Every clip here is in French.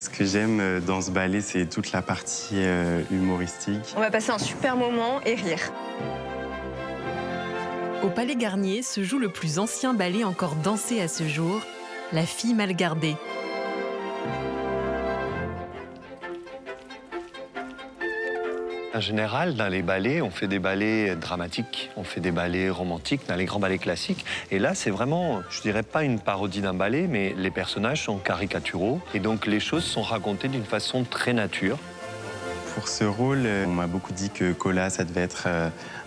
Ce que j'aime dans ce ballet, c'est toute la partie humoristique. On va passer un super moment et rire. Au Palais Garnier se joue le plus ancien ballet encore dansé à ce jour, La fille mal gardée. En général, dans les ballets, on fait des ballets dramatiques, on fait des ballets romantiques, dans les grands ballets classiques. Et là, c'est vraiment, je dirais pas une parodie d'un ballet, mais les personnages sont caricaturaux. Et donc, les choses sont racontées d'une façon très nature. Pour ce rôle, on m'a beaucoup dit que Colas, ça devait être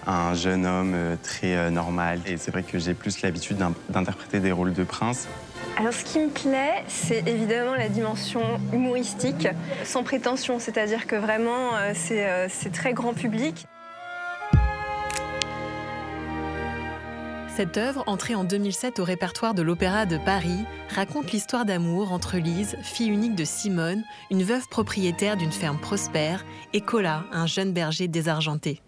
un jeune homme très normal. Et c'est vrai que j'ai plus l'habitude d'interpréter des rôles de prince. Alors ce qui me plaît, c'est évidemment la dimension humoristique, sans prétention, c'est-à-dire que vraiment c'est très grand public. Cette œuvre, entrée en 2007 au répertoire de l'Opéra de Paris, raconte l'histoire d'amour entre Lise, fille unique de Simone, une veuve propriétaire d'une ferme prospère, et Colas, un jeune berger désargenté.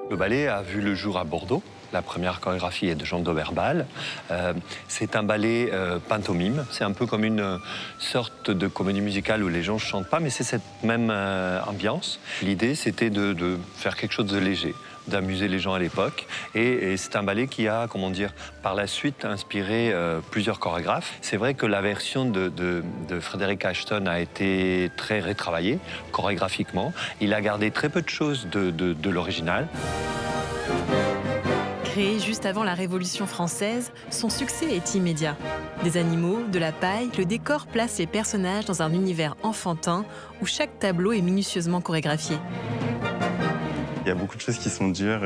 Le ballet a vu le jour à Bordeaux. La première chorégraphie est de Jean d'Auberbal. C'est un ballet pantomime. C'est un peu comme une sorte de comédie musicale où les gens ne chantent pas, mais c'est cette même ambiance. L'idée, c'était de faire quelque chose de léger, d'amuser les gens à l'époque. Et c'est un ballet qui a, comment dire, par la suite inspiré plusieurs chorégraphes. C'est vrai que la version de Frédéric Ashton a été très retravaillée chorégraphiquement. Il a gardé très peu de choses de l'original. Créé juste avant la Révolution française, son succès est immédiat. Des animaux, de la paille, le décor place les personnages dans un univers enfantin où chaque tableau est minutieusement chorégraphié. Il y a beaucoup de choses qui sont dures.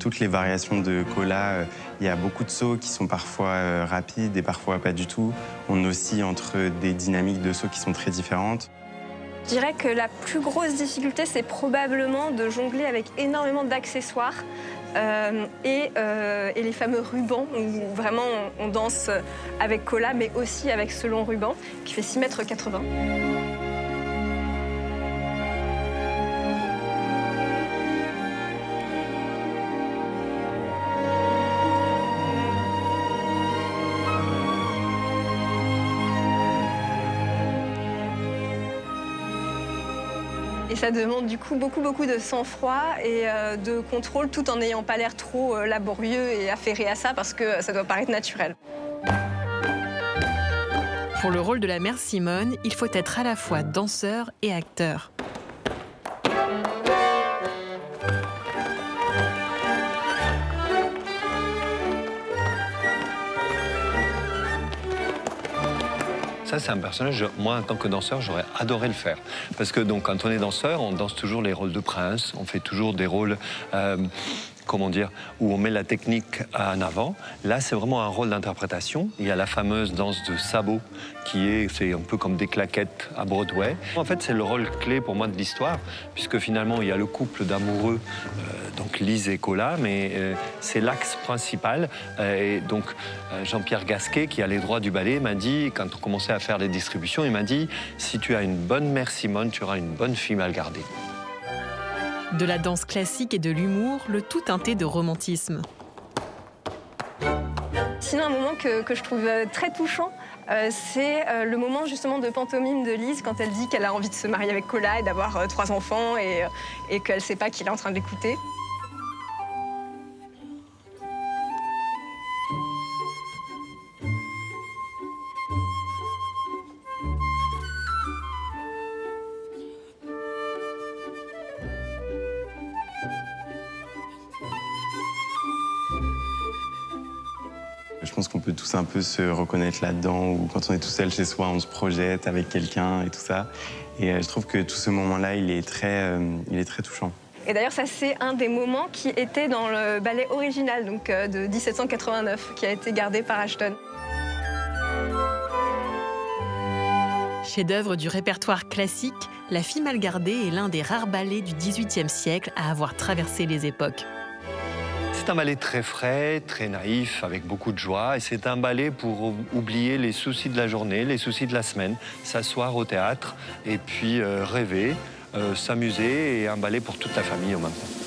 Toutes les variations de Colas, il y a beaucoup de sauts qui sont parfois rapides et parfois pas du tout. On oscille entre des dynamiques de sauts qui sont très différentes. Je dirais que la plus grosse difficulté, c'est probablement de jongler avec énormément d'accessoires et les fameux rubans, où vraiment on danse avec Colas, mais aussi avec ce long ruban qui fait 6,80 m. Et ça demande du coup beaucoup de sang-froid et de contrôle tout en n'ayant pas l'air trop laborieux et affairé à ça parce que ça doit paraître naturel. Pour le rôle de la mère Simone, il faut être à la fois danseur et acteur. Ça, c'est un personnage, moi, en tant que danseur, j'aurais adoré le faire. Parce que donc, quand on est danseur, on danse toujours les rôles de prince, on fait toujours des rôles, comment dire, où on met la technique en avant. Là, c'est vraiment un rôle d'interprétation. Il y a la fameuse danse de sabot, c'est un peu comme des claquettes à Broadway. En fait, c'est le rôle clé pour moi de l'histoire, puisque finalement, il y a le couple d'amoureux, donc Lise et Colas, mais c'est l'axe principal. Et donc, Jean-Pierre Gasquet, qui a les droits du ballet, m'a dit, quand on commençait à faire les distributions, il m'a dit « Si tu as une bonne mère Simone, tu auras une bonne fille mal gardée ». De la danse classique et de l'humour, le tout teinté de romantisme. Sinon, un moment que je trouve très touchant, c'est le moment justement de pantomime de Lise quand elle dit qu'elle a envie de se marier avec Colas et d'avoir 3 enfants et qu'elle ne sait pas qu'il est en train de l'écouter. Je pense qu'on peut tous un peu se reconnaître là-dedans, ou quand on est tout seul chez soi, on se projette avec quelqu'un et tout ça. Et je trouve que tout ce moment-là, il est très touchant. Et d'ailleurs, ça, c'est un des moments qui était dans le ballet original, donc de 1789, qui a été gardé par Ashton. Chef-d'œuvre du répertoire classique, La fille mal gardée est l'un des rares ballets du XVIIIe siècle à avoir traversé les époques. C'est un ballet très frais, très naïf, avec beaucoup de joie. Et c'est un ballet pour oublier les soucis de la journée, les soucis de la semaine, s'asseoir au théâtre et puis rêver, s'amuser, et un ballet pour toute la famille en même temps.